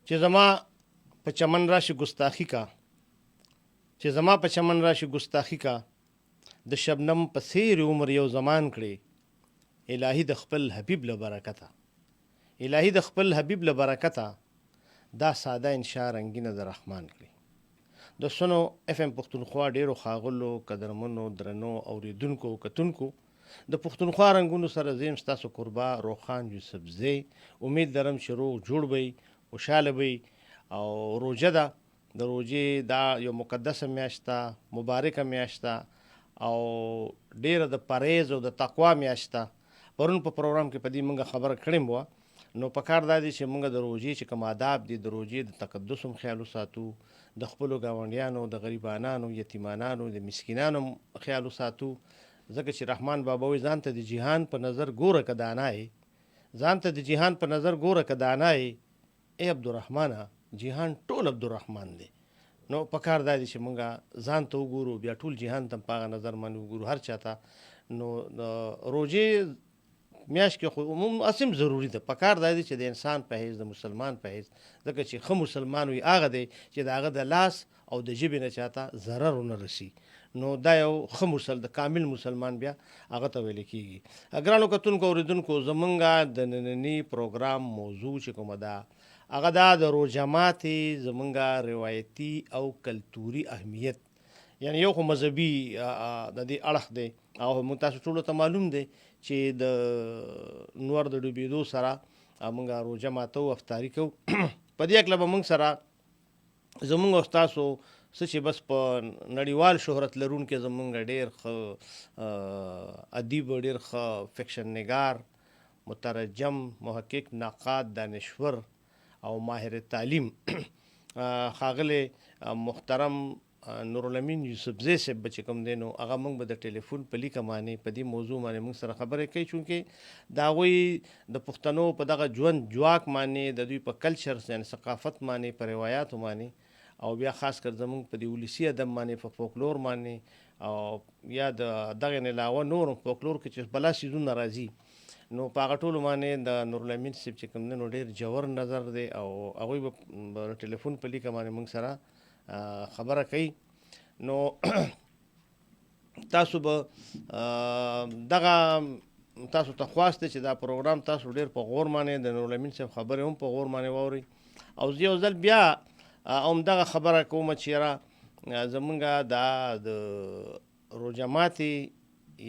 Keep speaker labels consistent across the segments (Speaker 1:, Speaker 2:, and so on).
Speaker 1: چې زما په چمن راشي ګستاخی کا، چې زما په چمن راشي ګستاخی کا، د شبنم په څیر عمر یو زمان کړي، الهي د خپل حبیب له برکته، الهي د خپل حبیب له برکته دا ساده انشاء رنگینه د رحمان کړي. د سنو اف ام پښتونخوا ډیرو ښاغلو قدرمنو درنو اوریدونکو کتونکو د پښتونخوا رنګونو سره زیم ستاسو قربا روخان یوسفزی. امید لرم چې روغ جوړ وئ، خوشحاله وئ. او روژه ده، د روژې دا یو مقدسه میاشت ده، مبارکه میاشت ده او ډیره د پرهیز او د تقوا میاشت ده. پرون په پروګرام کې په دې موږ خبره کړې وه، نو پکار دا دی چې موږ د روژې چې کوم آداب دي د روژې د تقدس هم خیال وساتو، د خپلو ګاونډیانو، د غریبانانو، یتیمانانو، د مسکینانو خیال وساتو. ځکه چې رحمان بابا وایي ځان ته د جهان په نظر ګوره که دانا یې، ځان ته د جهان په نظر ګوره که دانا یې، ای عبدالرحمنه جهان ټول عبدالرحمن دی. نو پکار دا دی چې موږ ځان ته وګورو، بیا ټول جهان ته په هغه نظر باندې وګورو، هر چا ته. نو د روژې میاشت کې خو اسیم ضروری ده، پکار دا دی چې د انسان په حیث، د مسلمان په حیث، ځکه چې ښه مسلمان وي هغه دی چې د هغه د لاس او د ژبې نه چاته ضرر ونه رسي. نو دا یو ښه د کامل مسلمان بیا هغه ته ویل کېږي. ګرانو کتونکو اوریدونکو، زمونږ د ننني پروګرام موضوع چې کومه ده هغه دا د روژه ماتې زمونږ روایتي او کلتوري اهمیت، یعنی یو خو مذهبي د دې اړخ دی او موږ تاسو ټولو ته معلوم دی چې د نور د ډوبېدو سره موږ روژه ماتو، افطاري کوو. په دې هکله به موږ سره زمونږ او ستاسو څه چې بس په نړیوال شهرت لرونکي زمونږ ډېر ښه ادیب، ډېر ښه فکشن نګار، مترجم، محقق، نقاد، دانشور او ماهر تعلیم ښاغلی محترم نورالامین یوسفزی صاحب به چې کوم دی نو هغه موږ به د ټلیفون په لیکه باندې په دې موضوع باندې موږ سره خبرې کوي، چونکې د هغوی د پښتنو په دغه ژوند جواک باندې، د دوی په کلچر یعنې ثقافت باندې، په روایاتو باندې، او بیا خاص کر زمونږ په دې ولسي ادب باندې، په فولکلور باندې، او یا د دغه نه علاوه نور فولکلور کې چې بلا سیزونه راځي، نو په هغه ټولو باندې د نورالامین صاحب چې کوم دی نو ډېر ژور نظر دی او هغوی به ټلیفون په لیکه باندې موږ سره خبره کوي. نو تاسو به دغه تاسو ته خواست دی چې دا پروګرام تاسو ډېر په غور باندې د نورالامین صاحب خبرې هم په غور باندې واورئ. او زه یو ځل بیا همدغه خبره کوم چې یاره زمونږ دا د روژه ماتې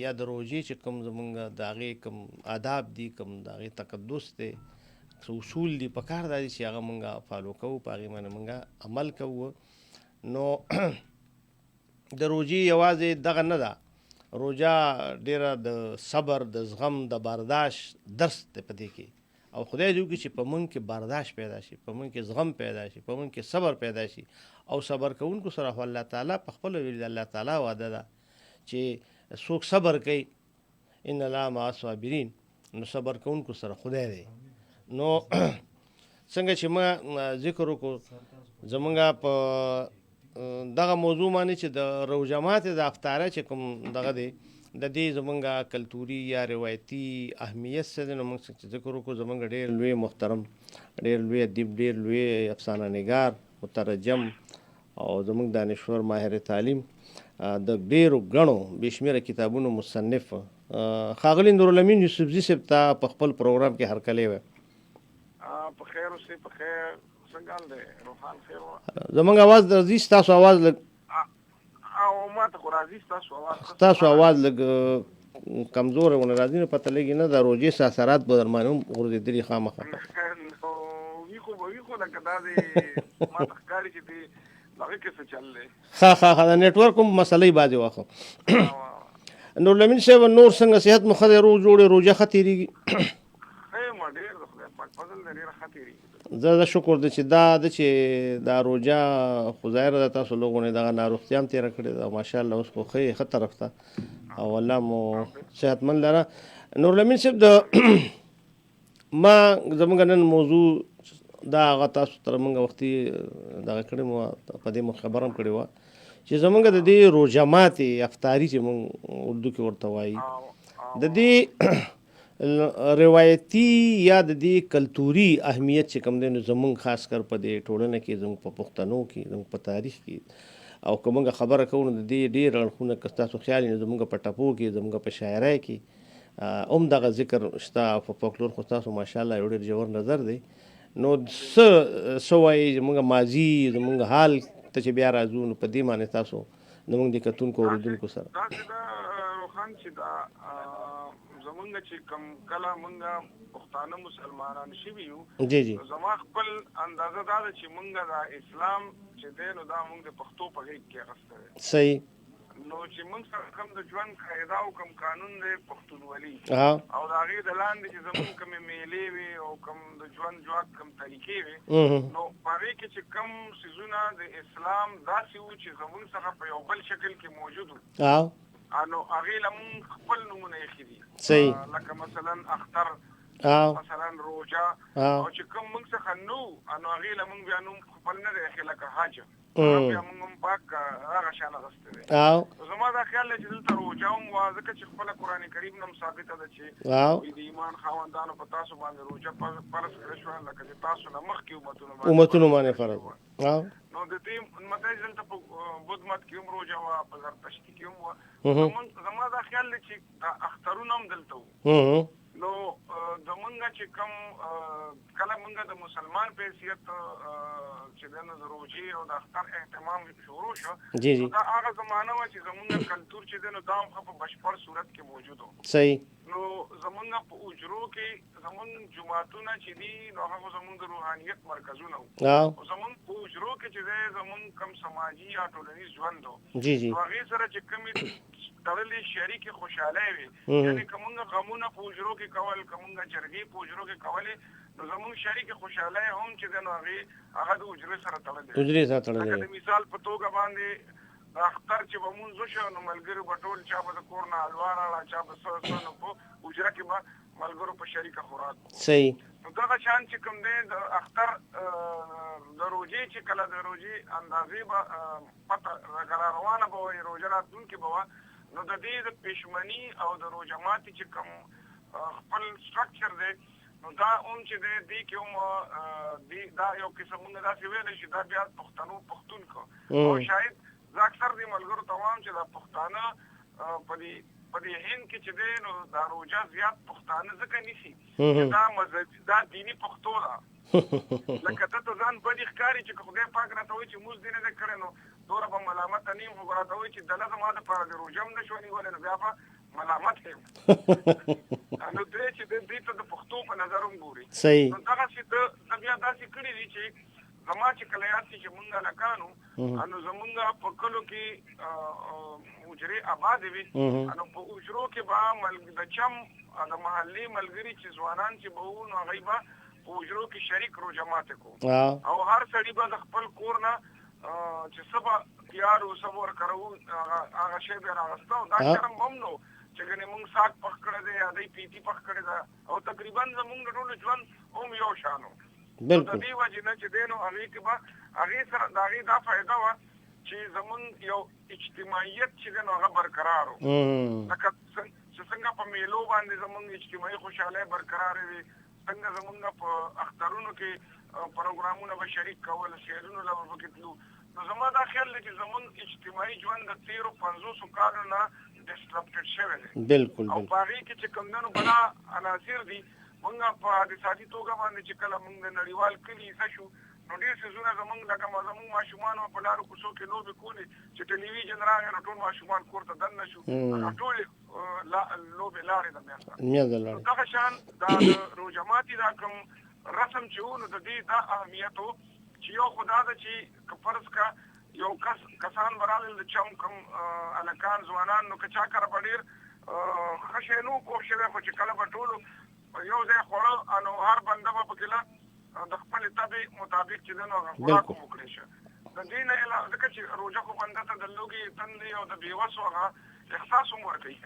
Speaker 1: یا د روژې چې کوم زمونږ د هغې کوم آداب دي، کوم د هغې تقدس دی، اصول دي، پکار دا دي چې هغه مونږ فالو کوو، په هغې باندې مونږ عمل کوو. نو د روژې یوازې دغه نه ده، روژه ډېره د صبر، د زغم، د برداشت درس دی په دې کې. او خدای دې وکړي چې په مونږ کې برداشت پیدا شي، په مونږ کې زغم پیدا شي، په مونږ کې صبر پیدا شي. او صبر کوونکو سره خو الله تعالی په خپله ویلي ده، الله تعالی وعده ده چې څوک صبر کوي ان الله مع الصابرین، نو صبر کوونکو سره خدای دی. نو څنګه چې ما ذکر وکړو زمونږ په دغه موضوع باندې چې د روژه ماتې د افطاره چې کوم دغه دی د دې زمونږ کلتوري یا روایتي اهمیت څه دی، نو موږ چې ذکر وکړو زمونږ ډېر لوی محترم، ډېر لوی ادیب، ډېر لوی افسانه نګار، مترجم او زمونږ دانشور، ماهر تعلیم، د ډېرو ګڼو بې شمېره کتابونو مصنف ښاغلي نورالامین یوسفزي صاحب ته په خپل پروګرام کې هرکلی وی.
Speaker 2: په خیر اوسئ، په خیر. څنګه حال دی روحان؟ خیر وه.
Speaker 1: زمونږ اواز راځي؟ ستاسو اواز لږ
Speaker 2: او ما ته خو راځي ستاسو اواز.
Speaker 1: ستاسو اواز لږ کمزوری ونه راځي، نو پته لګي نه د روژې اثرات به در باندې هم غورځېدلي خامخا.
Speaker 2: وي خو به وي، خو لکه دا دی ما ته ښکاري چې دې هغې کې څه چل دی.
Speaker 1: ښه د نیټورک هم مسلې بعضې وخت. نورالامین صاحب نور څنګه صحت مو ښه دی؟ روغ جوړ یې؟ روژه ښه تېرېږي؟
Speaker 2: ښه یم، ډېر د خدای پاک فضل دی، ډېره ښه تېرېږي.
Speaker 1: زه شکر دی چې دا ده چې دا روژه خو ظاهره ده تاسو لوگونه دغه ناروغتیا هم تېره کړې ده، ماشاءالله اوس خو ښه طرف ته او الله مو صحتمند لره. نورالامین صاحب د ما زمونږ نن موضوع دا هغه تاسو سره مونږ وختي دغه کړې مو په دې مو خبره هم کړې وه چې زمونږ د دې روژه ماتې افطاري چې مونږ اردو کې ورته وایي، د دې روایتي یا د دې کلتوري اهمیت چې کوم دی نو زمونږ خاص کر په دې ټولنه کې زمونږ په پښتنو کې زمونږ په تاریخ کې او که موږ خبره کوو نو د دې ډېر اړخونه که ستاسو خیال وي نو زمونږ په ټپو کې زمونږ په شاعرۍ کې هم دغه ذکر شته او په فولکلور خو ستاسو ماشاءالله یو ډېر ژور نظر دی نو څه وایي زمونږ ماضي زمونږ حال ته چې بیا راځو نو په دې باندې تاسو زمونږ د کتونکو اورېدونکو سره
Speaker 2: داسې ده روښان چې دا زمونږ چې کم کله مونږ پښتانه مسلمانان شوي یو
Speaker 1: جی جی
Speaker 2: زما خپل اندازه دا ده چې مونږ دا اسلام چې دی نو دا مونږ د پښتو په غېږ کې اخیستی دی
Speaker 1: صحیح
Speaker 2: نو چې مونږ سره کوم د ژوند قاعده او کوم قانون دی پښتونولي
Speaker 1: ها
Speaker 2: او د هغې د لاندې چې زمونږ کومې میلې وي او کوم د ژوند جواک کوم طریقې وي نو په هغې کې چې کوم څیزونه د اسلام داسې وو چې زمونږ څخه په یو بل شکل کې موجود وو نو هغې له مونږ خپل نومونه ایښي دي
Speaker 1: صحیح
Speaker 2: لکه مثلا اختر مثلا روژه او چې کوم مونږ څخه نو نو هغې له مونږ بیا نوم خپل نه دی ایښی لکه حج بیا مونږ هم پاک هغه شان اخیستی دی زما دا خیال دی چې دلته روژه هم وه ځکه چې خپله قرآن کریم نه هم ثابته ده چې د ایمان خاوندانو په تاسو باندې روژه فرض کړې شوه لکه چې تاسو نه مخکې امتونو باندې فرض نو د دې مطلب دلته په بودھ مت کې هم روژه وه په زرتشتي کې هم وه زما دا خیال دی چې اخترونه هم دلته وو نو زمونږ چې کوم کله مونږ د مسلمان په حیثیت چې دی نو د روژې او د اختر اهتمام شروع شو دا هغه زمانه وه چې زمونږ کلتور چې دی نو دا هم په بشپړ صورت کې موجود و
Speaker 1: صحیح
Speaker 2: نو زمونږ په اجرو کې زمونږ جوماتونه چې دي نو هغه زمونږ د روحانیت مرکزونه وو زمونږ په اجرو کې چې دی زمونږ کم سماجي یا ټولنیز ژوند و نو هغې سره چې کومې تړلې شریکې خوشحالۍ وي یعنې که مونږ غمونه په اجرو کې کول که مونږ جرګې په اجرو کې کولې نو زمونږ شریکې خوشحالۍ هم چې دی نو هغه د اجرې سره تړلې لکه د مثال په توګه باندې اختر چې به مونځ وشو نو ملګري به ټول چا به د کور نه حلوا راړه چا به څه نو په اجره کې به ملګرو په شریکه خوراک
Speaker 1: صحیح
Speaker 2: نو دغه شان چې کوم دی د اختر د روژې چې کله د روژې اندازې به پته را روانه به وي روژه راتلونکې به وه نو د دې د پېشمني او د روژه ماتي چې کوم خپل سټرکچر دی نو دا هم چې دی دې کې هم دا یو قسم مونږ داسې ویلی چې دا بیا پښتنو پښتون کو او شاید زه اکثر دې ملګرو ته وایم چې دا پښتانه په دې هند کې چې دی نو دا روژه زیات پښتانه ځکه نیسي چې دا مذهبي دا دیني پښتو ده لکه ته ته ځان بدي ښکاري چې که خدای پاک راته وایي چې مونځ دې نه دی کړی نو دومره به ملامته نه یم خو راته وایي چې دله زما دپاره د روژه هم نه شوه نیولی نو بیا به ملامت یم نو دی چې دې ته د پښتو په نظر هم ګوري نو دغسې ته بیا داسې کړي دي چې زما چې کله یاد شي چې مونږ هلکانو نو زمونږ په کلو کې حجرې آبادې وي نو په حجرو کې به د چم د محلې ملګري چې ځوانان چې به وو نو هغوی به په حجرو کې شریک روژه ماتې کو او هر سړي به د خپل کور نه چې څه به تیار و څه به ورکره هغه شی به یې راغسته او دا شرم هم نه و چې ګنې مونږ ساګ پخ کړی دی یا دی پیتي پخ کړې ده او تقریبا زمونږ د ټولو ژوند هم یو شان و د دې وجې نه چې دی نو هغې کې به هغې سره د هغې دا فایده وه چې زمونږ یو اجتماعیت چې دی نو هغه برقرار و لکه چې څنګه په میلو باندې زمونږ اجتماعي خوشحالۍ برقرارې وي څنګه زمونږ په اخترونو کې پروګرامونه به شریک کول شعرونو له به پکې تلو نو زما دا خیال دی چې زمونږ اجتماعي ژوند د تېرو 50 کالو نه ډسټرپټډ شوی دی
Speaker 1: بالکل
Speaker 2: او په هغې کې چې کوم دی نو بلا عناصر دي مونږ په حادثاتي توګه باندې چې کله مونږ د نړیوال کلي حصه شو نو ډېر څیزونه زمونږ لکه زمونږ ماشومانو په لارو کوڅو کې لوبې کولې چې ټلویزیون راغی نو ټول ماشومان کور ته دننه شو ټولې لوبې لاړې د میاشته دغه شان دا د روژه ماتي دا کوم رسم چې و نو د دې دا اهمیت و چې یو خو دا ده چې که فرض کا یو کسان به رالل د چم کوم هلکان ځوانان نو که چا کره به ډېر ښه شی نه و پوه شوی خو چې کله به ټولو یو ځای خوړه نو هر بنده به پکې له د خپلې طبع مطابق چې دی نو هغه خوراک هم وکړی شه د دې نه علاوه ځکه چې روژه خو بنده ته د لوږې تندې او د بېوسو هغه احساس هم ورکوي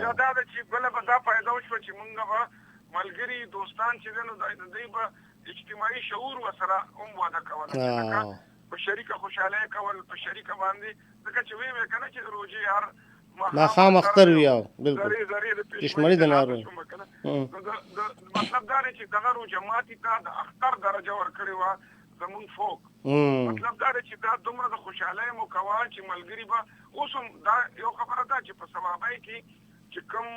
Speaker 2: یا دا ده چې بله به دا فایده وشوه چې مونږ به ملګري دوستان چې دی نو د دوی به اجتماعي شعور ورسره هم واده کوله لکه په شریکه خوشحالۍ کول په شریکه باندې ځکه چې ویې ویې که نه چې د روژې هر
Speaker 1: ماښام اختر وي بالکل
Speaker 2: زرې د
Speaker 1: دشمني د ناروغ
Speaker 2: نو د مطلب دا دی چې دغه روژه ماتي ته د اختر درجه ورکړې وه زمونږ فوق. مطلب دا دی چې دا دومره د خوشحالۍ موقع وه چې ملګري به اوس هم دا یو خبره ده چې په ثوابۍ کې چې کوم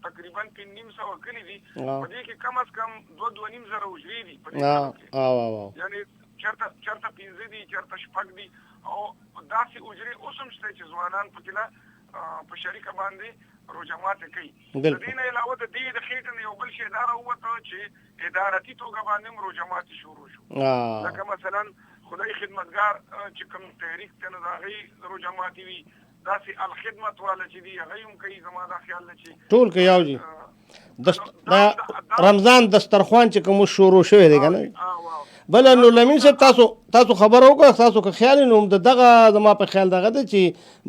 Speaker 2: تقریبا 500 کلي دي په دې کې کم از کم 2.5 زره حجرې دي په دې کې، یعنی چېرته 5 دي چېرته 6 دي او داسې حجرې اوس هم شته چې ځوانان پکې په شریکه باندې روژه ماتې کوي. د دې نه علاوه د دې د خېټې نه یو بل شی دا راووته چې ادارتي توګه باندې هم روژه ماتې شروع شو. لکه مثلا خدای خدمتګار چې کوم تحریک ته نه د هغې روژه ماتې وي، داسې الخدمت والا چې دي هغه هم کوي. زما دا خیال ده چې
Speaker 1: ټول کوي. یو جي رمضان دسترخوان چې کوم شروع شوی دی که نه، بله نو لمین صاحب تاسو خبره وکړه، تاسو که خیال نو دغه زما په خیال دغه ده چې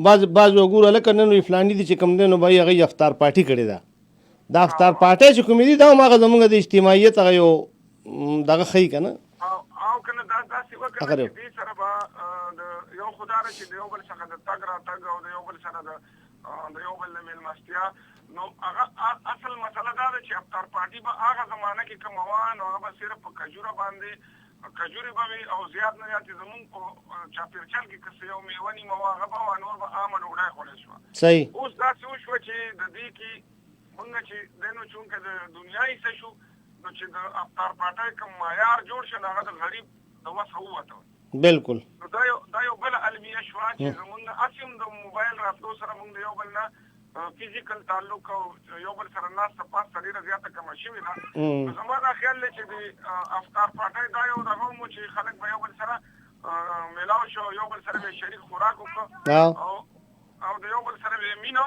Speaker 1: بعض وګوره لکه نن وي فلاني دي چې کوم دی نو به یې هغوی افطار پارټي کړې ده. دا افطار پارټۍ چې کومې دي دا هم هغه زمونږ د اجتماعیت هغه یو دغه ښیي که نه،
Speaker 2: او که نه داسې وکړه چې دې سره به د یو خو دا ده چې د یو بل څخه د تګ راتګ او د یو بل سره د یو بل نه مېلمستیا، نو هغه اصل مسله دا ده چې افطار پارټي به هغه زمانه کې کومه وه نو هغه به صرف په کجوره باندې کجورې به وي او زیات نه زیات زمونږ په چاپېرچل کې که څه یو میوه نیمه وه هغه به وه، نور به عامه ډوډۍ خوړل شوه.
Speaker 1: صحیح.
Speaker 2: اوس داسې وشوه چې د دې کې مونږ چې دی نو چونکې د دنیا حصه شو نو چې د افطار پارټۍ کوم معیار جوړ شو نو هغه د غریب د وسه ووته.
Speaker 1: بالکل.
Speaker 2: نو دا یو بله المیه شوه چې زمونږ هسې هم د موبایل راتلو سره مونږ د یو بل نه فزیکل تعلق او یو بل سره ناسته پاسته ډېره زیاته کمه شوې ده. نو زما دا خیال دی چې د افطار پارټۍ دا یو دغه و چې خلک به یو بل سره میلاو شو، یو بل سره به شریک خوراک وکړه او د یو بل سره به مینه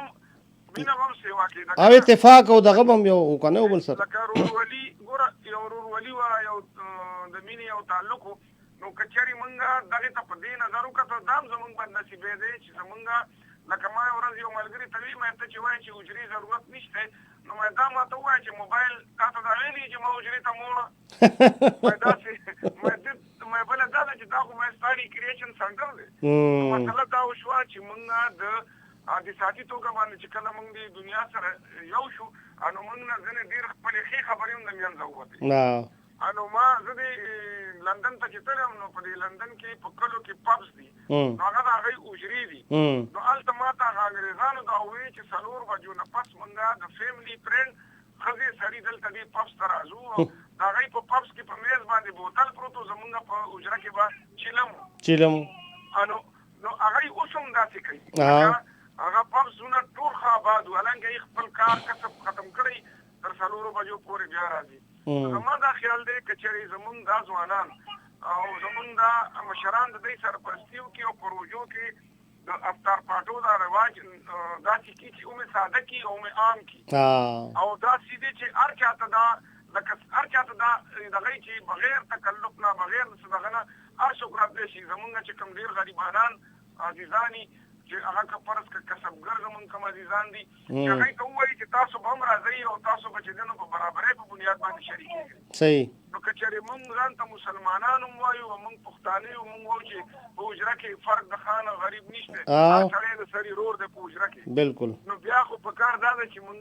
Speaker 2: هم سیوا کېده
Speaker 1: او اتفاق او دغه به هم یو که نه یو بل سره
Speaker 2: لکه ورورولي. ګوره یو ورورولي وه، یو د مینې یو تعلق و. نو که چېرې مونږ دغې ته په دې نظر وکړو دا هم زمونږ بدنصیبی دی چې زمونږ لکه ما یو ورځ یو ملګري ته ویل مې ته چې وایې چې حجرې ضرورت نشته، نو مې دا ماته ووایه چې موبایل تا ته دا ویلي چې ما حجرې ته موړه مې داسې مې بله دا ده چې دا خو مې ستا ریکریشن سنټر دی. مسله دا وشوه چې مونږ د حادثاتي توګه باندې چې کله مونږ د دنیا سره یو شو نو مونږ نه ځینې ډېر خپلې ښې خبرې هم د منځه ووتې. نو ما زه د لندن ته چې تللی نو په دې لندن کې په کلو کې پبس دي، نو هغه د هغوی حجرې دي. نو هلته ما ته هغه انګرېزانو دا وویل چې 4 بجو نه پس مونږ د فیملي فرینډ ښځې سړي دلته دې پبس ته راځو او د هغوی په پبس کې په میز باندې بوتل پروت و، زمونږ په حجره کې به چیلم نو هغوی اوس هم داسې کوي. هغه پبسونه ټول ښه آباد وو، حالانکه یې خپل کار کسب ختم کړی تر 4 بجو پورې بیا راځي. زما دا خیال دی که چېرې زمونږ دا ځوانان او زمونږ دا مشران د دوی سرپرستي وکړي او په روژو کې د افطار پارټو دا رواج داسې کړي چې اومې ساده کړي او اومې عام کړي او داسې دی چې هر چاته دا لکه هر چاته دا دغه چې بغیر تکلف نه بغیر د څه دغه نه هر څوک راتلی شي. زمونږ چې کوم ډېر غریبانان عزیزان چې هغه که فرض که کسبګر زمونږ کوم عزیزان دي چې هغوی ته ووایي چې تاسو به هم راځئ او تاسو به چې دی نو په برابرۍ په بنیاد باندې شریکېږئ.
Speaker 1: صحیح.
Speaker 2: نو که چېرې مونږ ځان ته مسلمانان هم وایو او مونږ پښتانه یو مونږ وایو چې په حجره کې فرق د خان او غریب نشته، هر سړی د سړي رور دی په حجره کې.
Speaker 1: بالکل.
Speaker 2: نو بیا خو په کار دا ده چې مونږ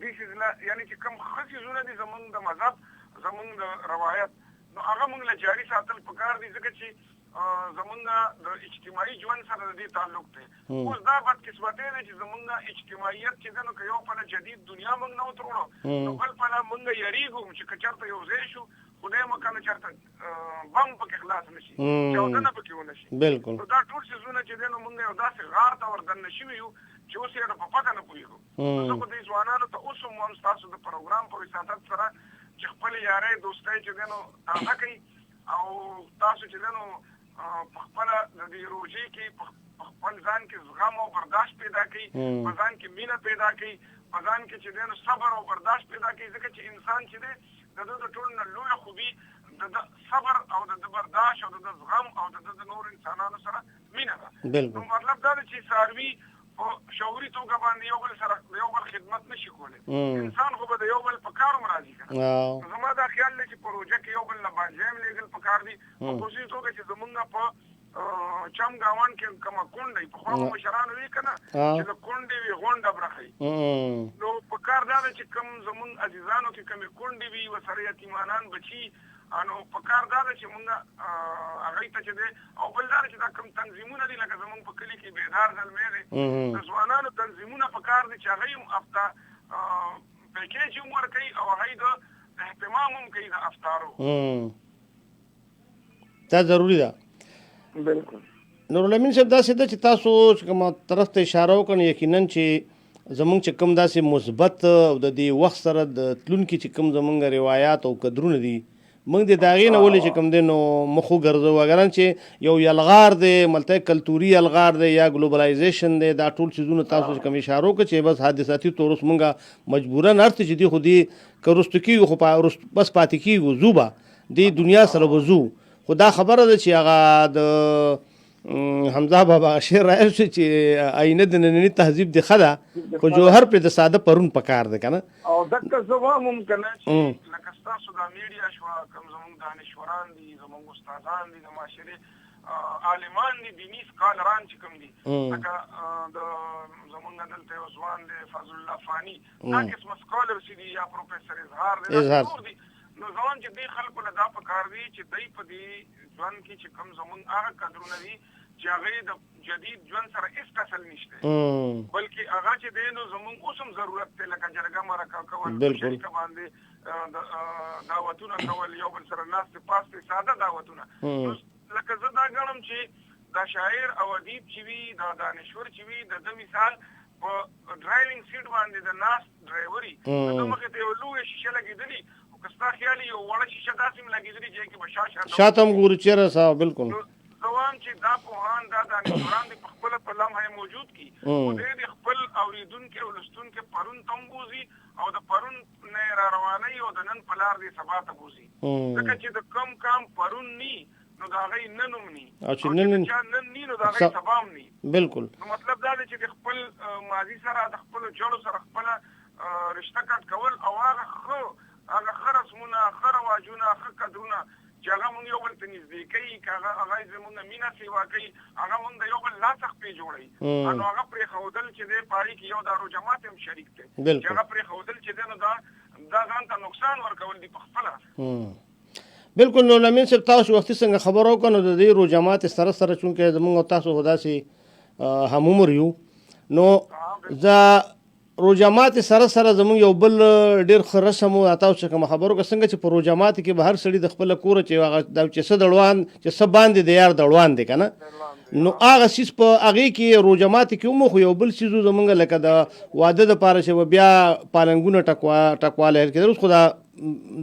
Speaker 2: دې څیزونه یعنې چې کوم ښه څیزونه دي زمونږ د مذهب زمونږ د روایت نو هغه مونږ له جاري ساتل په کار دي، ځکه چې زمونږ د اجتماعي ژوند سره د دې تعلق دی. اوس دا بدقسمتۍ دی چې زمونږ اجتماعیت چې دی نو که یو پله جدید دنیا مونږ نه وتروړو نو بل پله مونږ یریږو چې که چېرته یو ځای شو خدای مکړه چېرته بم پکې خلاص نه شي، چاودنه پکې ونه شي.
Speaker 1: بالکل.
Speaker 2: نو دا ټول څیزونه چې دی نو مونږ یو داسې غار ته وردننه شوي یو چې اوس یې په پته نه پوهېږو. زه خو دې ځوانانو ته اوس هم وایم ستاسو د پروګرام په وساطت سره چې خپلې یارۍ دوستۍ چې دی نو تازه کوي او تاسو چې دی نو په خپله د دې روژې کې په خپل ځان کې زغم او برداشت پیدا کړي، په ځان کې مینه پیدا کړي، په ځان کې چې دی نو صبر او برداشت پیدا کړي، ځکه چې انسان چې دی د ده د ټولو نه لویه خوبي د ده صبر او د ده برداشت او د ده زغم او د ده د نورو انسانانو سره مینه ده. نو مطلب دا ده چې څاروي په شعوري توګه باندې یو بل سره د یو بل خدمت نشي کولی، انسان خو به د یو بل په کار هم راځي که نه. زما دا خیال دی چې په روژه کې یو بل نه بانجې هم لېږل په کار دي، په خصوصي توګه چې زمونږ په چم گاوان کې کومه کونډه په خو مشران وی کنه چې د کونډې وی غونډه برخي نو په کار دا چې کوم زمون عزیزانو کې کومه کونډې وی وسره یتیمانان بچي انو په کار دا چې مونږه هغه ته چې او بل دا چې دا کوم تنظیمونه دي لکه زمون په کلی کې بیدار زلمې دي د ځوانانو تنظیمونه په کار دي چې هغه هم افتا پیکیج هم ورکوي او هغه د اهتمام هم کوي د افطارو
Speaker 1: دا ضروری ده.
Speaker 2: بالکل
Speaker 1: نورالامین صاحب داسې ده چې تاسو چې کومه طرف ته اشاره وکړئ یقینا چې زمونږ چې کوم داسې مثبت او د دې وخت سره د تلونکي چې کوم زمونږ روایات او قدرونه دي موږ د هغې نه ولې چې کوم دی نو مخ وګرځو اګران چې یو یلغار دی ملته کلتوري یلغار دی یا ګلوبلایزیشن دی دا ټول څیزونه تاسو چې کوم اشاره وکړئ چې بس حادثاتي طور اوس موږ مجبورا هر څه چې دي خو دې که رستو کېږو خو بس پاتې کېږو ځو به دې دنیا سره به ځو خو دا خبره ده چې هغه د حمزه بابا شعر راځي چې آینه د نننی تهذیب دی خدا خو جوهر په د ساده پرون پکار ده کنه
Speaker 2: او دغه زما ممکن چې لکه تاسو د میډیا شو کوم زموږ دانشوران دي زموږ استادان دي د معاشره عالمان دي دینی سکالران چې کوم دي لکه د زموږ دلته ځوان دي فضل الله فانی دا قسم سکالر سي دي یا پروفیسور اظهار دي نو ځوان چې دې خلکو له دا پکار دي چې دای په دې ځوان کې چې کوم زموږ هغه قدرونه دي چې هغه د جدید ژوند سره هیڅ فصل نشته بلکې هغه چې دی نو زموږ اوس هم ضرورت دی لکه جرګه مرکه کول شریکه باندې دعوتونه کول یو بل سره ناستې پاستې ساده دعوتونه لکه زه دا ګڼم چې دا شاعر او ادیب چې وي دا دانشور چې وي د ده مثال په ډرایوینګ سیټ باندې د ناست ډرایوري د مخې ته یو لویه شیشه لګېدلي کستا خیالي یو وړه شیشه داسې هم لګېدلي چې کې به
Speaker 1: شاته هم ګورو چېرې صاحب بالکل
Speaker 2: ځوان چې دا پوهان دا دانشوران دي په خپله په لمحه موجود کي خو دې د خپل اورېدونکي او لوستونکي پرون ته هم بوځي او د پرون نه را روانوي او د نن په لار دې سبا ته بوځي ځکه چې د کم کام پرون ني نو د هغې نن هم ني او چې نن ني نو د هغې سبا هم ني
Speaker 1: بالکل
Speaker 2: نو مطلب دا دی چې د خپل ماضي سره د خپلو جړو سره خپله رشته کټ کول او هغه ښه رسمونه ښه رواجونه ښه قدرونه چې هغه مونږ یو بل ته نږدې کوي که هغه زمونږ مینه سیوا کوي هغه مونږ د یو بل لاس خپې جوړوي نو هغه پرېښودل چې دی په هغې کې یو دارو جماعت هم شریک دی چې هغه پرېښودل چې دی نو دا ځان ته نقصان ورکول دي په خپله
Speaker 1: بالکل نورالامین صاحب تاسو وختي څنګه خبر وکړو نو د دې رو جماعت سره سره چونکې زمونږ او تاسو خو داسې هم عمر یو نو زه روجامات سره سره زموږ یو بل ډیر ښه رسم و تاسو چې کوم خبرو که څنګه چې په روجامات کې به هر سړي د خپل کور چې هغه چې څه دړوان چې څه باندې د یار دړوان دی که نه نو هغه سیس په هغې کې روجامات کې هم خو یو بل سیزو زموږ لکه د واده دپاره چې بیا پالنګونه ټکوالی هر کېدل اوس خو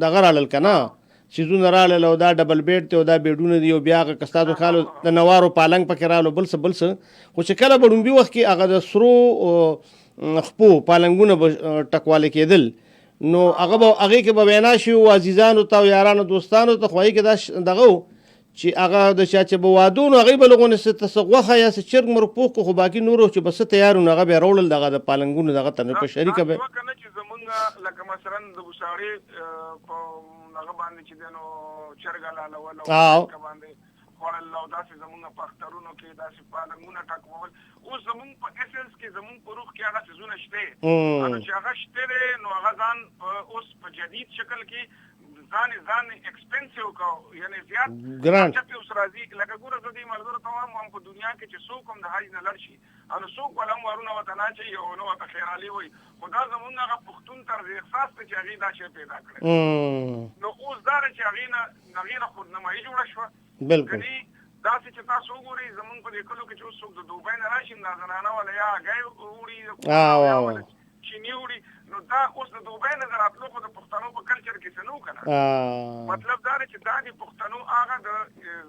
Speaker 1: دغه راړل که نه سیزونه راړل او دا ډبل بیډ دی او دا بیډونه دي او بیا هغه که ستاسو خیال د نوارو پالنګ پکې راغلو بل څه بل څه خو چې کله به ړومبي وخت کې هغه د سرو خپو پالنګونه به ټکوالی کېدل نو هغه به هغې کې به وینا شي و عزیزانو ته او یارانو دوستانو ته خو هغې کې دا دغه و چې هغه د چا چې به واده نو هغې به لغونې څه غوښه یا څه چرګ مرغ پوخ کړو خو باقي نورو چې به څه تیار نو هغه به یې راوړل دغه د پالنګونو دغه ته نو په شریکه به
Speaker 2: چې زمونږ لکه مثلا د بوساړې په هغه باندې چې دی نو چرګ حلالول او باندې خوړل او داسې زمونږ په اخترونو کې داسې پالنګونه ټکول اوس زمونږ په اسنس کې زمونږ په روح کې هغه څیزونه شته چې هغه شته دی نو هغه ځان اوس په جدید شکل کې ځان ایکسپنسیو کو یعنی زیات
Speaker 1: ګران
Speaker 2: چې اوس راځي لکه ګوره زه دې ملګرو ته وایم هم په دنیا کې چې څوک هم د حج نه لړ شي نو څوک ولا هم وارونه ورته نه اچوي او نه ورته خیرالي وایي خو دا زمونږ هغه پښتون طرز احساس دی چې هغې دا شی پیدا کړی نو اوس دا دی چې هغې نه خودنمایي جوړه شوه
Speaker 1: بالکل
Speaker 2: داسې چې تاسو وګورئ زمونږ په دې کلو کې چې اوس څوک د دوبۍ نه راشي دا زنانه ولا یا هګۍ وړي چیني وړي نو دا اوس د دوبۍ نه د راتلو خو د پښتنو په کلچر کې څه نه وو که نه مطلب دا دی چې دا د پښتنو هغه د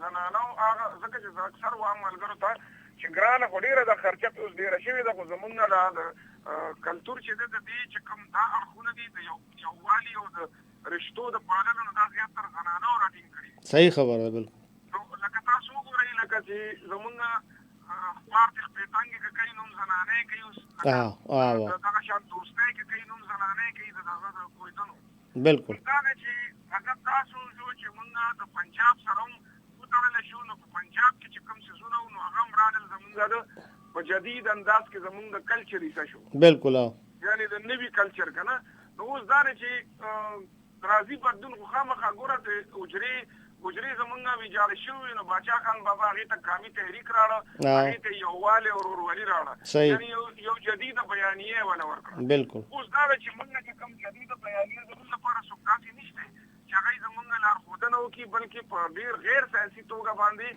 Speaker 2: زنانو هغه ځکه چې زه اکثر وایم ملګرو ته چې ګرانه خو ډېره ده خرچه اوس ډېره شوې ده خو زمونږ نه د کلتور چې دی د دې چې کوم دا اړخونه دي د یووالي او د رشتو د پاللو نه دا زیاتره زنانو راټینګ کړي
Speaker 1: صحیح خبره ده بالکل
Speaker 2: لکه تاسو وګورئ لکه چې زمونږ خوار چې خپېتنګې که کوي نوم زنانې کوي اوس دغه شان دوستۍ که کوي نوم زنانې کوي د هغه د کویدنو
Speaker 1: بالکل
Speaker 2: دا دی چې هغه تاسو جو چې مونږ د پنجاب سره هم وتړلی شو نو په پنجاب کې چې کوم څیزونه وو نو هغه هم رانل زمونږ د په جدید انداز کې زمونږ د کلچر حصه شو
Speaker 1: بالکل
Speaker 2: یعنی د نوي کلچر که نه نو اوس دا دی چې راځي بدلون خو خامخا ګوره د حجرې زمونږ ویجاړې شوي نو باچا خان بابا هغې ته قامي تحریک راړه هغې ته یووالی او ورورولي راړه یعنی یو جدیده بیانیه وله ورکړه
Speaker 1: بالکل
Speaker 2: اوس دا ده چې موږ چې کوم جدیده بیانیه زموږ لپاره څوک داسې نشته چې هغه یې زموږ لارښودنه وکړي بلکې په ډېر غیر سیاسي توګه باندې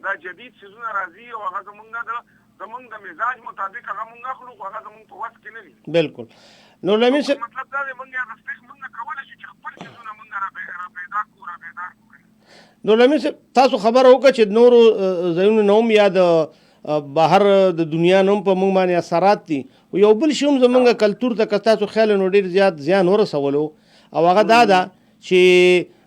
Speaker 2: دا جدید څیزونه راځي او هغه زمونږ د مزاج مطابق هغه موږ اخلو خو هغه زموږ په وس کې نه دي
Speaker 1: بالکل نو لمین صاحب
Speaker 2: مطلب دا دی موږ هغه موږ کولی شو چې خپل څیزونه موږ را پیدا کړو
Speaker 1: نو لمین صاحب تاسو خبره وکړه چې نورو ځایونو نه هم یا د بهر د دنیا نه هم په موږ باندې اثرات دي او یو بل شی هم زموږ کلتور ته که تاسو خیال نو ډېر زیات زیان ورسولو او هغه دا ده چې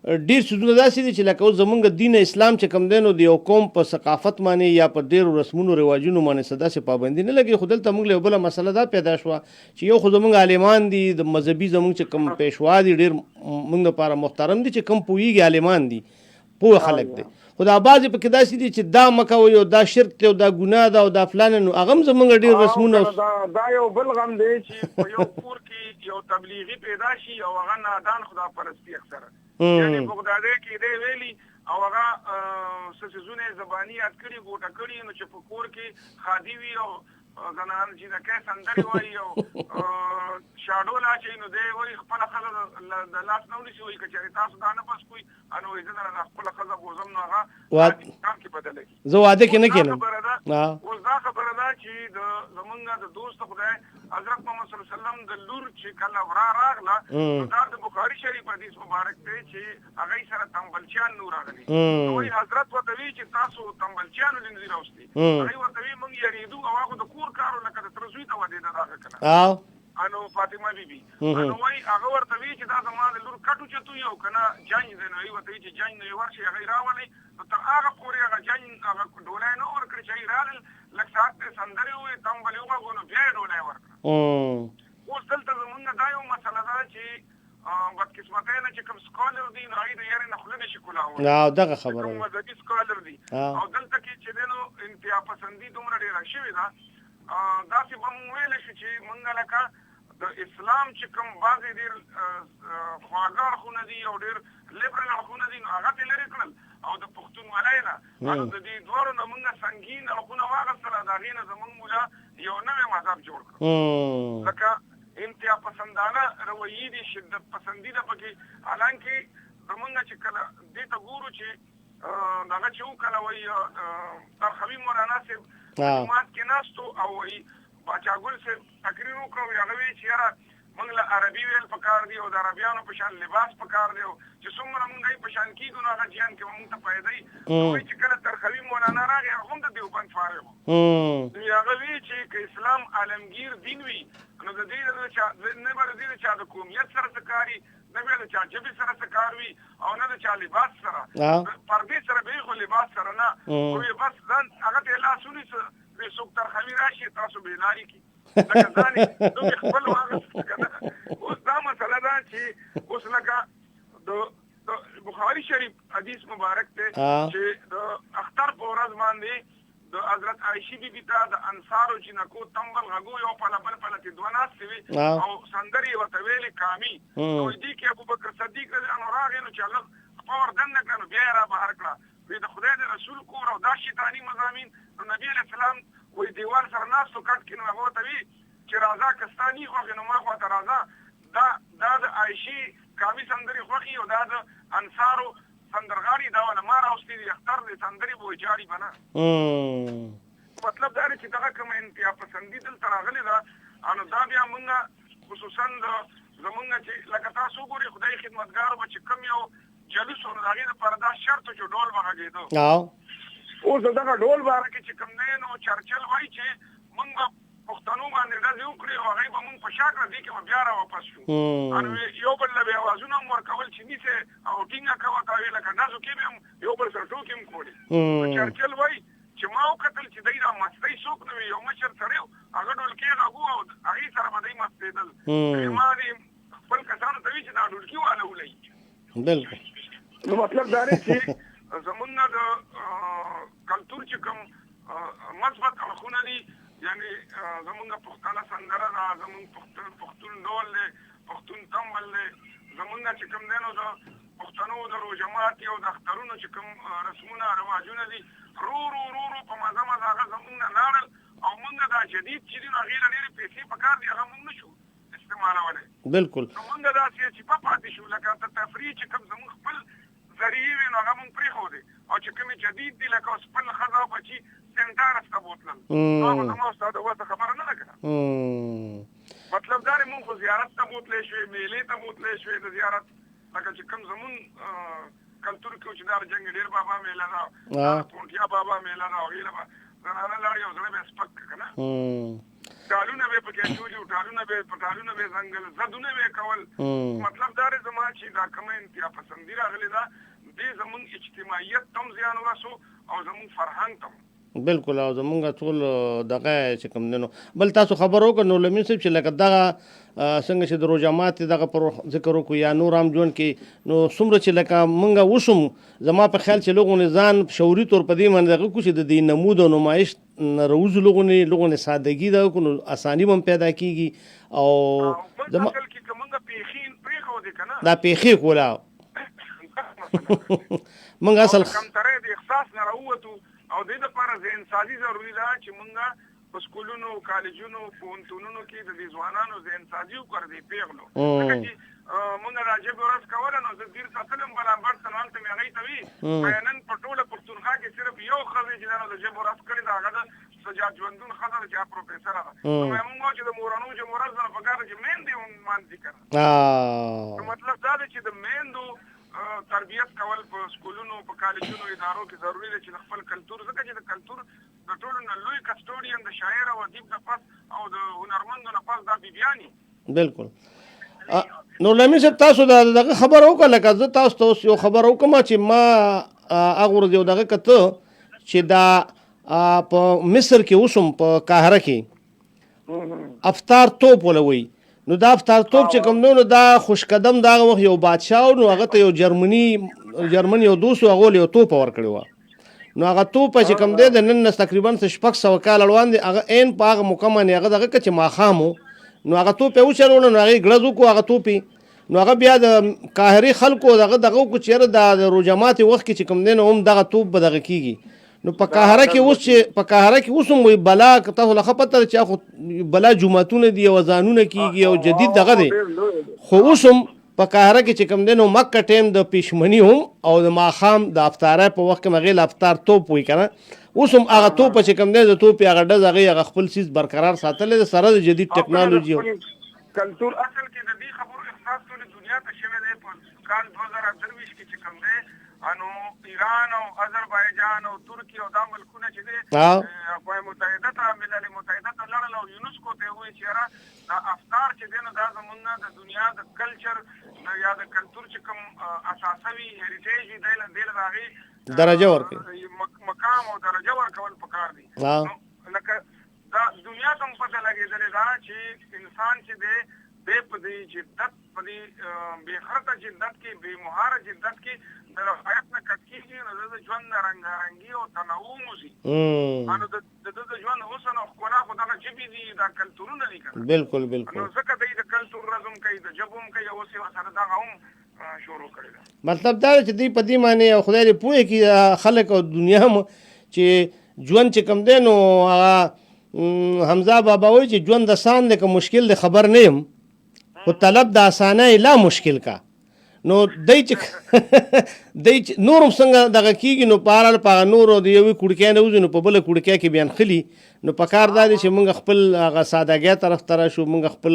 Speaker 1: ډېر څیزونه داسې دي چې لکه اوس زموږ دین اسلام چې کوم دی نو د یو قوم په ثقافت باندې یا په ډېرو رسمونو رواجونو باندې څه داسې پابندي نه لګي خو دلته موږ له یو بله مسله دا پیدا شوه چې یو خو زموږ عالمان دي د مذهبي زموږ چې کوم پیشوا دي ډېر موږ دپاره محترم دي چې کوم پوهېږي عالمان دي پوه خلک دی خو دا بعضې پکې داسې دي چې دا مه کوئ او دا شرک دی او دا ګناه ده او دا فلانه نو هغه هم زموږ ډېر رسمونه
Speaker 2: دا یو بل غم دی چې په یو کور کې یو تبلیغي پیدا شي او هغه نادان خدا پرستی اکثره یعنی بغدادي کې دی ویلي او هغه څه څیزونه یې زباني یاد کړي ګوټه کړي نو چې په کور کې خادي وي او زنان چې دکې سندرې وایي او شاډول اچوي نو دی وایي خپله ښځه د لاس نه ونیسي وایي که چېرې تاسو دا نه بس کوئ نو وایي زه درنه خپله ښځه بوځم نو هغه کام کې بدله کړي
Speaker 1: زه واده کې نه کېنم
Speaker 2: اوس دا خبره ده چې زمونږ د دوست خدای حضرت محمد صلی الله علیه وسلم د لور چې کله ورا راغله نو دا د بخاري شریف حدیث مبارک دی چې هغې سره تنبلچیان نو راغلي نو وایي حضرت ورته وایي چې تاسو تنبلچیانو لنځي راوستي هغې ورته وایي موږ یېرېدو او هغه د کور کارو لکه د تره زوی ته ودېده راغه که نه نو فاطمه بیبي نو وایي هغه ورته وایي چې دا زما د لور کټو چتو یو که نه جنج دی نو هغې ورته وایي چې جنج نه یې ورشي هغه یې راولئ نو تر هغه پورې هغه جنج هغه ډولی نه ورکړي چې هغې راغلل لږ ساعت پرې سندرې ووایي تمبل یې وغږو نو بیا یې ډولی ورکړه اوس دلته زمونږ دا یو مسله ده چې بدقسمتۍ نه چې کوم سکالر دي نو هغې د یارې نه خوله نه شي کولاولی
Speaker 1: دغه خبره
Speaker 2: کوم مذهبي سکالر دي او دلته کې چې دی نو انتها پسندي دومره ډېره شوې ده داسې به مونږ ویلی شو چې مونږ لکه د اسلام چې کوم بعضې ډېر خواږه اړخونه دي او ډېر لیبرل اړخونه دي نو هغه ترې لرې کړل او د پښتونولۍ نه نو د دې دواړو نه مونږ سنګین اړخونه واخیستله د هغې نه زمونږ ملا یو نوی مذهب جوړ کړو لکه انتها پسندانه رویې دي شدت پسندي ده پکې حالانکې زمونږ چې کله دې ته ګورو چې دغه چې وکړه وایي ترخوي مولانا صاحب جومات کې ناستو او وایي باچا ګل صاحب تقریر وکړو هغه وایي چې یاره موږ له عربي ویل پکار دی او د عربیانو په شان لباس پکار دی او چې څومره موږ یې په شان کېږو نو هغه جیان کې به موږ ته پیدا وي وایي چې کله ترخوي مولانا راغی هغه هم د دیوبند فارغ و هغه وایي چې که اسلام عالمگیر دین وي نو د دې نه به د دې د چا د قومیت سره څه کار وي نه به د چا ژبې سره څه کار وي او نه د چا لباس سره پردې سره به یې خو لباس سره نه خو بس ځان هغه ته یې لاس ونیسه وایي څوک ترخوي راشي تاسو به یې لارې کړي لکه ځان یې نو خپل واخیست که نه اوس دا مسله ده چې اوس لکه د بخاري شریف حدیث مبارک دی چې د اختر په ورځ باندې د حضرت عایشې بیبي ته د انصارو جنکو تمبل غږو یو پله بل پله کې دوه ناستې وي او سندرې یې ورته ویلې کامي نو دې کې ابوبکر صدیق رضی الله عنه راغی نو چې هغه خپه ور دننه کړه نو بیا یې را بهر کړه وایي د خدای د رسول کور او دا شیطاني مضامین نو نبي علیه السلام وایي دیوال سره ناستو کټ کې نو هغه ورته وي چې راځه که ستا نی خوښې نو ما خواته راځه دا د عایشې کامي سندرې خوښي او دا د انصارو سندرغاړي دا ولا ما راوستي دي اختر دې سندرې به جاري به نه مطلب دا دی چې دغه کومه انتها پسندي دلته راغلې ده نو دا بیا مونږ خصوصا زمونږ چې لکه تاسو وګورئ خدای خدمتګارو به چې کوم یو جلوس و نو د هغې دپاره دا شرط و چې ډول به غږېده اوس د دغه ډول باره کې چې کوم دی نو چرچل وایي چې مونږ به پښتنو باندې ډزې وکړي او هغوی به مونږ په شا کړه دې کې به بیا را واپس شو یو بل له به اوازونه هم ورکول چې نیسې او ټینګه کوه ته ویې لکه ډزو کې به هم یو بل سره ټوکې هم کولې چرچل وایي چې ما وکتل چې دی دا مستۍ څوک نه وي یو مشر سړی و هغه ډولکې غږو او هغې سره به دی مستېدل ما دې خپل کسانو ته وي چې دا ډولکي واله ولئ
Speaker 1: بالکل
Speaker 2: نو مطلب دا دی چې زمونږ د کلتور چې کوم مثبت اړخونه دي، یعنی زمونږ پښتانه سندره ده، زمونږ پښتون ډول دی، پښتون تمبل دی، زمونږ چې کوم دی نو د پښتنو د روژه ماتي او د اخترونو چې کوم رسمونه رواجونه دي، رو په مزه هغه زمونږ نه لاړل او مونږ دا جدید چې دي نو هغې له ډېرې پیسې پکار دي، هغه مونږ نه شو استعمالولی.
Speaker 1: بالکل
Speaker 2: مونږ داسې چې پاتې شو لکه د تفریح چې کوم زمونږ خپل ذریعې وي نو هغه مونږ پرېښودې، او چې کومې جدید دي لکه اوس خپل ښځه او بچي سینټارس ته بوتلل، هغه زما ستا د وسه خبره نه ده که نه. مطلب دا دی مونږ خو زیارت ته بوتلی شوې، میلې ته بوتلی شوې د زیارت، لکه چې کوم زمونږ کلتور کې چې دا جنګ ډېر بابا میله ده، پونټیا بابا میله ده، هغې له به زنانه لاړې او زړه به یې سپک که نه، ټالونه به یې پکې اچولي وو، ټالونه به یې زنګل، زدونه به یې کول. مطلب دا دی زما چې دا کومه انتها پسندي راغلې ده، دې زمونږ اجتماعیت ته هم زیان ورسو او زمونږ فرهنګ ته هم.
Speaker 1: بالکل، او زمونږ ټول دغه چې کوم دی نو بل تاسو خبر وکړو نو لمین صاحب چې لکه دغه څنګه چې د روژه ماتې دغه پر ذکر وکړو یا نور هم ژوند کې نو څومره چې لکه مونږ وشم زما په خیال چې لغونې ځان شعوري طور په دې باندې دغه کړو چې د دې نمود او نمایش نه راوځو، لغونې سادګي ده کړو نو اساني به هم پیدا کېږي. او
Speaker 2: بل اصل کې که مونږ پیښې پرېښودې که نه
Speaker 1: دا پیښې کوله مونږ اصل
Speaker 2: کمترۍ د احساس نه راووتو، او دې دپاره ذهن سازي ضروري ده چې مونږ په سکولونو، کالجونو، پوهنتونونو کې د دې ځوانانو ذهن سازي وکړو، دې پېغلو ځکه چې مونږ د ژبې ورځ کوله نو زه ډېر ساتلم برابر ته نو هلته مې هغوی ته وي نن په ټوله پښتونخوا کې صرف یو ښځې چې دا نو د ژبې ورځ کړې ده، هغه د سجاد ژوندون ښځه ده چې هغه پروفیسره ده. نو مونږ وایو چې د مورنیو ژبو ورځ ده نو پکار ده چې میندې ونمانځي که نه. نو مطلب دا دی چې د میندو تربیت کول په سکولونو، په کالجونو، ادارو کې ضروري دی چې د خپل کلتور، ځکه چې د کلتور د ټولو نه لوی کسټوډین د شاعر او ادیب نه پس او د هنرمندو نه پس دا بیبیانې.
Speaker 1: بالکل. نو لمین صاحب تاسو دغه خبره وکړه، لکه زه تاسو ته اوس یو خبره وکړم چې ما هغه ورځ یو دغه کته چې دا په مصر کې اوسم په قاهره کې افطار توپ ولوي، نو دا افطار توپ چې کوم نو دا خوشقدم دغه وخت یو بادشاه نو هغه ته یو جرمن یو دوست هغه یو توپ ورکړی و، نو هغه توپ چې کوم دی د نن تقریبا 600 کال وړاندې هغه عین په هغه موقع باندې هغه دغه چې ماښام نو هغه توپ یې وچلول، نو هغې ګړز وکړو هغه توپې، نو هغه بیا د قاهرې خلکو دغه وکړو چې یاره دا د روژه ماتې وخت کې چې کوم دی نو هم دغه توپ به دغه کېږي. نو په قاهره کې اوس هم وایي بلا تاسو له ښه پته ده چې خو بلا جوماتونه دي او اذانونه کېږي او جدید دغه دی، خو اوس هم په قاهره کې چې کوم دی نو مکه ټایم د پیشمني هم او د ماښام د افطاره په وخت کې هغې له افطار توپ وایي که نه، اوس هم هغه توپ چې کوم دی د توپ هغه ډز هغې خپل څیز برقرار ساتلی دی سره د جدید ټکنالوژي
Speaker 2: کلتور. اصل کې د دې خبرو احساس ټولې دنیا ته شوی دی په کال 2023 کې چې کوم دی انو ایران او آذربایجان او ترکیه او دا ملکونه چې دي اقوام متحده ته ملل متحده ته لړل او یونسکو ته وایي چې دا افطار چې دی نو دا زمونږ د دنیا د کلچر یا د کلتور چې کوم اساسوي هیریټیج دی دې له هغې
Speaker 1: درجه ورکوي،
Speaker 2: مقام او درجه ورکول پکار دي. لکه دا دنیا ته هم پته لګېدلې ده چې انسان چې دی په دې جدت، په دې بې خرطه جدت کې، بې مهاره جدت کې د حیات نه کټ کېږي نو د ژوند نه رنګارنګي او تنوع موسي، نو د ژوند حسن او ښکلا خو دغه ژبې دي، دا کلتورونه دي که نه.
Speaker 1: بالکل بالکل.
Speaker 2: نو ځکه دی د کلتور ورځ هم کوي، د ژبو هم کوي، اوس یې ورسره دغه هم شروع کړې ده.
Speaker 1: مطلب دا چې دوی په دې باندې خدای دې پوهې کړي خلک او دنیا هم چې ژوند چې کوم دی نو هغه حمزه بابا وایي چې ژوند آسان دی که مشکل دی خبر نه یم، خو طلب د اسانۍ لا مشکل کا. نو دی چې نور هم څنګه دغه کېږي نو په هر په نورو د یوې کړکۍ نه وځي نو په بله کړکۍ کې بیا نښلي، نو پکار دا دی چې موږ خپل هغه سادګۍ طرف ته راشو، موږ خپل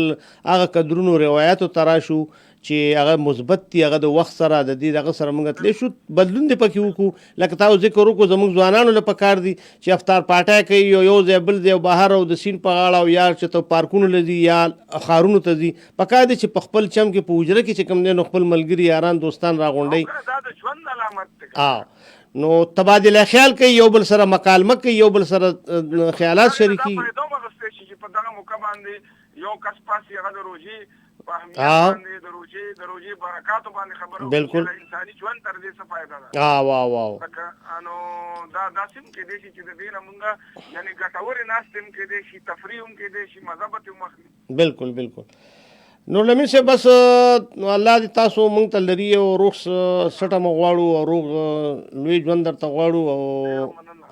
Speaker 1: هغه قدرونو روایاتو ته راشو چې هغه مثبت دي، هغه د وخت سره د دې دغه سره موږ تللی شو بدلون دې پکې وکړو. لکه تاسو ذکر وکړو زموږ ځوانانو له پکار دي چې افطار پاټی کوي یو ځای بل ځای بهر او د سیند په غاړه او یا چې ته پارکونو له ځي یا ښارونو ته ځي، پکار دی چې په خپل چم کې په حجره کې چې کوم دی نو خپل ملګري یاران دوستان راغونډوي،
Speaker 2: دا د ژوند علامت دی.
Speaker 1: نو تبادله خیال کوي، یو بل سره مکالمه کوي، یو بل سره خیالات شریکي.
Speaker 2: په دغه موقع باندې یو کس پاسې هغه د روژې په اهمیت باندې د روژې برکاتو باندې خبرو
Speaker 1: بالکل
Speaker 2: انساني ژوند تر دې څه فایده ده.
Speaker 1: واو
Speaker 2: نو دا داسې هم کېدای شي چې د دې نه مونږ یعنې ګټورې ناستې هم کېدای شي، تفریح هم کېدای شي، مذهبت هم اخلي.
Speaker 1: بالکل نور لمین صاحب بس الله دې تاسو مونږ ته لري او روغ سټه مو غواړو او روغ لوی ژوند درته غواړو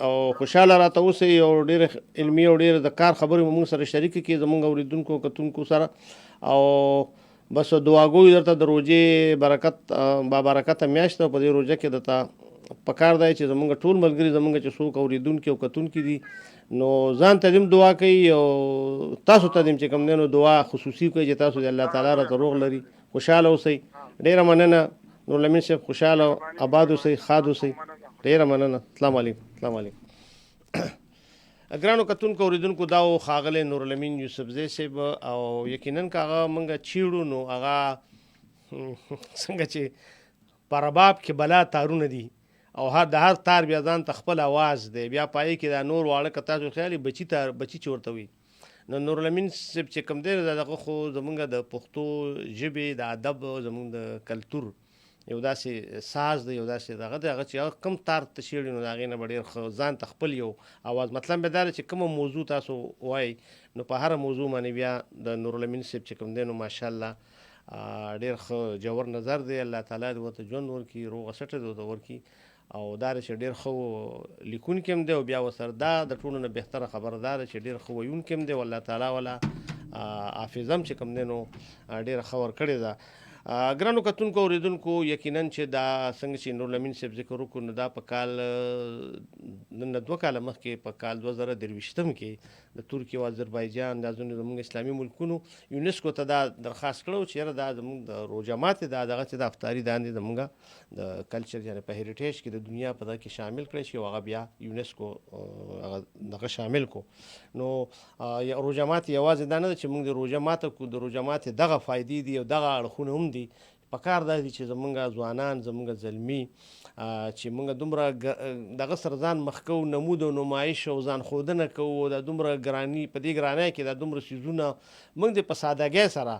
Speaker 1: او خوشحاله راته اوسئ او ډېر علمي او ډېر د کار خبرې مو موږ سره شریکې کړي زموږ اورېدونکو کتونکو سره او بس دعاګوی درته د روژې برکت با برکته میاشت په دې روژه کې درته پکار دی چې زموږ ټول ملګري زموږ چې څوک اورېدونکي او کتونکي دي نو ځان ته دې دعا کوي او تاسو ته دې چې کوم دی نو دعا خصوصي کوي چې تاسو د الله تعالی راته روغ لري، خوشحاله اوسئ. ډېره مننه نور لمین صاحب، خوشحاله آباد اوسئ، ښاد اوسئ. ډېره مننه. السلام علیکم. ګرانو کتونکو اوریدونکو دا و ښاغلی نورالامین یوسفزی صاحب او یقینا که هغه موږ چیړو نو هغه څنګه چې په رباب کې بلا تارونه دي او د هر تار بیا ځان ته خپل اواز دی، بیا پای کې دا نور واړه که تاسو خیال بچي چې ورته وي نو نورالامین صاحب چې کوم دی دغه خو زمونږ د پښتو ژبې د ادب زمونږ د کلتور یو داسې ساز دی، یو داسې دغه دی هغه چې هغه کم تار ته شیړي نو د هغې نه به ډېر ښه ځان ته خپل یو اواز مطلب به دا دی چې کومه موضوع تاسو وایي نو په هره موضوع باندې بیا د نورالامین صاحب چې کوم دی نو ماشاءالله ډېر ښه جوور نظر دی. الله تعالی دې ورته ژوند ورکړي، روغه سټه دې ورته ورکړي او دا چې ډېر ښه لیکونکی هم دی او بیا ورسره دا د ټولو نه بهتره خبره دا ده چې ډېر ښه ویونکی هم دی او الله تعالی والا حافظه هم چې کوم دی نو ډېره ښه ورکړې ده. ګرانو کتونکو اوریدونکو یقینا چې دا څنګه چې نورالامین صاحب ذکر وکړو نو دا په کال نن 2 کاله مخکې په کال 2023 کې د ترکیې او آذربایجان دا زموږ اسلامي ملکونو یونسکو ته دا درخواست کړو چې یاره دا زموږ د روژه ماتې دا دغه چې د افطاري داندې زموږ د کلچر یعنې په هیریټیج کې د دنیا په دغه کې شامل کړی شي او هغه بیا یونسکو هغه دغه شامل کو نو روژه ماتې یوازې دا نه ده چې موږ د روژه ماته کو، د روژه ماتې دغه فایدې دي او دغه اړخونه هم دي. پکار دا دي چې زمونږ ځوانان زمونږ زلمي چې مونږ دومره دغه سره ځان مخ کوو، نمود او نمایش او ځان ښودنه کوو، دا دومره ګراني په دې ګرانۍ کې دا دومره څیزونه موږ د په سادهګۍ سره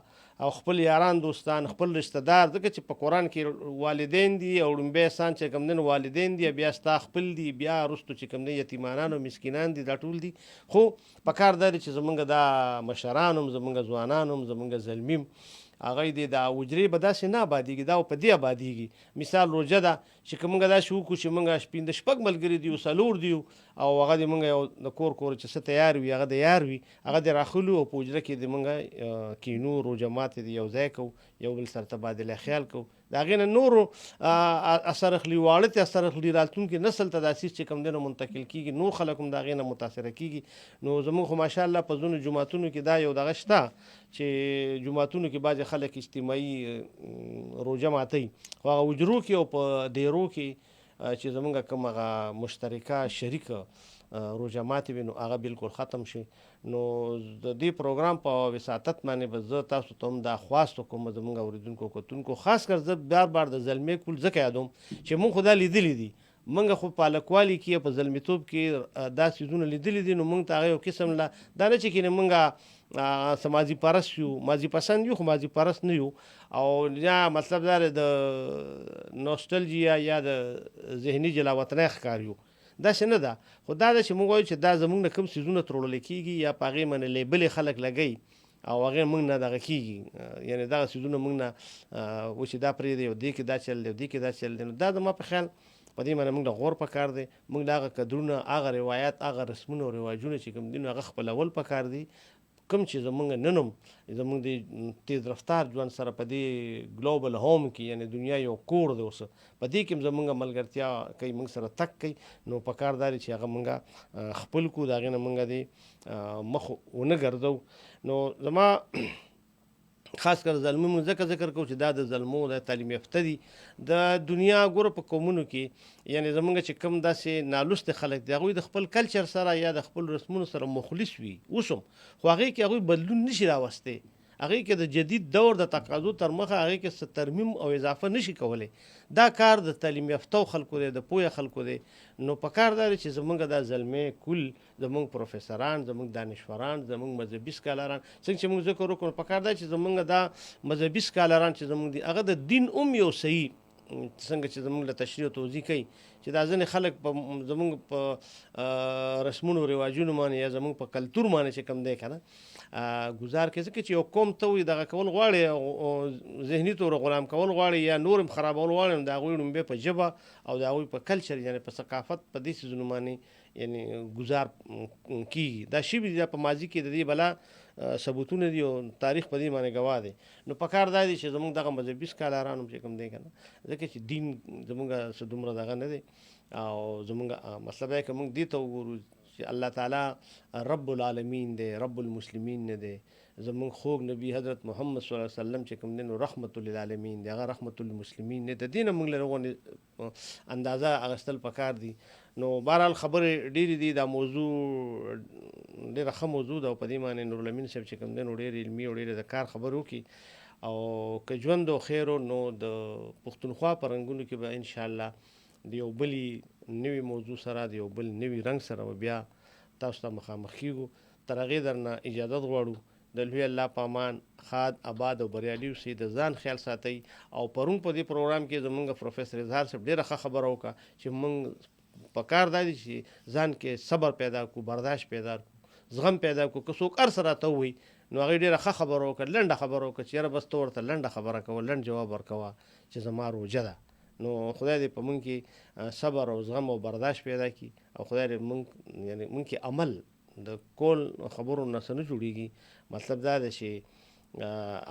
Speaker 1: او خپل یاران دوستان خپل رشته دار ځکه چې په قرآن کې والدین دي او لومبی سان چې کوم دی والدین دي بیا ستا خپل دي بیا وروستو چې کوم دی یتیمانان او مسکینان دي دا ټول دي. خو پکار دا دی چې زمونږ دا مشران هم زمونږ ځوانان هم زمونږ زلمي هغه دې دا وجرې به داسې نه آبادېږي دا په دې آبادېږي. مثال روژه ده چې که موږ داسې وکړو چې موږ 5 ملګري دي 4 دي او هغه دې موږ یو د کور چې څه تیار وي هغه د یار وي هغه دې راخلو او په حجره کې دې موږ کینو روژه ماتې دې یو ځای کوو یو بل سره تبادله خیال کوو د هغې نه نورو اثر اخلي واړه ته اثر اخلي راتلونکي نسل ته دا څیز چې کوم دی نو منتقل کېږي نور خلک هم د هغې نه متاثره کېږي. نو زموږ خو ماشاءالله په ځینو جوماتونو کې دا یو دغه شته چې جوماتونو کې بعضې خلک اجتماعي روژه ماتوي خو هغه حجرو کې او په دیرو کې چې زمونږ کوم هغه مشترکه شریکه روژه ماتې وي نو هغه بالکل ختم شي. نو د دې پروګرام په وساطت باندې به زه تاسو ته هم دا خواست وکړم زموږ اورېدونکو کتونکو خاص کر زه بار د زلمۍ کول ځکه یادوم چې مونږ خو دا لیدلي دي موږ خو په هلکوالي کې په زلمیتوب کې دا څیزونه لیدلي دي نو موږ ته هغه یو قسم لا دا نه چې کینې موږ ماضي پرست یو ماضي پسند یو خو ماضي پرست نه یو او یا مطلب دا د نوسټلجیا یا د ذهني جلاوطنۍ ښکار یو داسې نه ده. خو دا ده چې موږ وایو چې دا زموږ نه کوم څیزونه تروړلی کېږي یا په هغې باندې لیبلې خلک لګوي او هغې موږ نه دغه کېږي یعنې دغه څیزونه موږ نه و چې دا پرېږدي او دې کې دا چل دی او دې کې دا چل دی نو دا زما په خیال په دې باندې موږ له غور پکار دی موږ د هغه قدرونه هغه روایات هغه رسمونه او رواجونه چې کوم دي نو هغه خپلول پکار دي کوم چې زمونږ نن هم زمونږ د تیز رفتار ژوند سره په دې ګلوبل هوم کې یعنې دنیا یو کور دی اوس په دې کې هم زمونږ ملګرتیا کوي موږ سره تک کوي نو پکار دا دی چې هغه موږ خپل کړو د هغې نه موږ دې مخ ونه ګرځو. نو زما خاص کر زلمو موږ ځکه ذکر کوو چې دا د زلمو د تعلیم یافته دي د دنیا ګوره په قومونو کې یعنې زمونږ چې کوم داسې نالوستې خلک دي هغوی د خپل کلچر سره یا د خپل رسمونو سره مخلص وي اوس هم خو هغې کې هغوی بدلون نشي راوستی هغې کې د جدید دور د تقاضو تر مخه هغې کې څه ترمیم او اضافه نشي کولی. دا کار د تعلیم یافتو خلکو دی، د پوهه خلکو دی. نو په کار دا دی چې زمونږ دا زلمې کل زمونږ پروفیسران، زمونږ دانشوران، زمونږ مذهبي سکالران، څنګه چې موږ ذکر وکړو، په کار دا چې زمونږ دا مذهبي سکالران چې زمونږ دي هغه د دین یو صحیح څنګه چې زمونږ له تشریح او توضیح کوي چې دا ځینې خلک په زمونږ په رسمونو رواجونو باندې یا زمونږ په کلتور باندې چې کوم دی که نه ګزار کوي، ځکه چې یو قوم ته وایي دغه کول غواړي، ذهني طور غلام کول غواړي یا نور هم خرابول غواړي، نو د هغوی نوم بیا په ژبه او د هغوی په کلچر یعنې په ثقافت په دې څیزونو باندې یعنې ګزار کېږي. دا شوي دي، دا په ماضي کې د دې بلا ثبوتونه دي او تاریخ په دې باندې ګواه دی. نو په کار دا دی چې زمونږ دغه مذهبي سکالران هم چې کوم دی که نه، ځکه چې دین زمونږ څه دومره دغه نه دی او زمونږ مطلب دی که موږ دې ته وګورو چې الله تعالی رب العالمین دی، رب المسلمین نه دی. زمونږ خوږ نبی حضرت محمد صلی الله علیه وسلم چې کوم دی نو رحمت للعالمین دی، هغه رحمت للمسلمین دی. د دې نه موږ له هغو اندازه اخیستل پکار دي. نو بهرحال خبرې ډېرې دي، دا موضوع ډېره ښه موضوع ده او په دې باندې نورالامین صاحب چې کوم دی نو ډېر علمي او ډېرې د کار خبرې وکړي او که ژوند او خیر نو د پښتونخوا په رنګونو کې به انشاءالله د یو بلې نوي موضوع سره د یو بل نوي رنګ سره به بیا تاسو ته مخامخ کېږو. تر هغې درنه اجازت غواړو. د لوی الله په امان ښاد آباد او بریالي اوسئ. د ځان خیال ساتئ. او پرون په دې پروګرام کې زمونږ پروفیسر اظهار صاحب ډېره ښه خبره وکړه چې موږ په کار دا دی چې ځان کې صبر پیدا کړو، برداشت پیدا کړو، زغم پیدا کړو. که څوک هر څه راته ووایي نو هغې ډېره ښه خبره وکړه، لنډه خبره وکړه چې یاره بس ته ورته لنډه خبره کوه، لنډ جواب ورکوه چې زما روژه ده. نو خدای دې په موږ کې صبر او زغم او برداشت پیدا کړي او خدای دې موږ کې عمل د کول خبرو نه څه نه جوړېږي. مطلب دا ده چې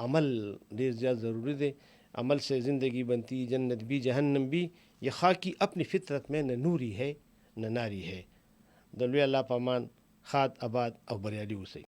Speaker 1: عمل ډېر زیات ضروری دی. عمل سے زندگی بنتی جنت بھی جہنم بھی، یہ خاکی اپنی فطرت میں نہ نوری ہے نہ ناری ہے. د لوی الله په امان ښاد آباد او بریالي اوسئ.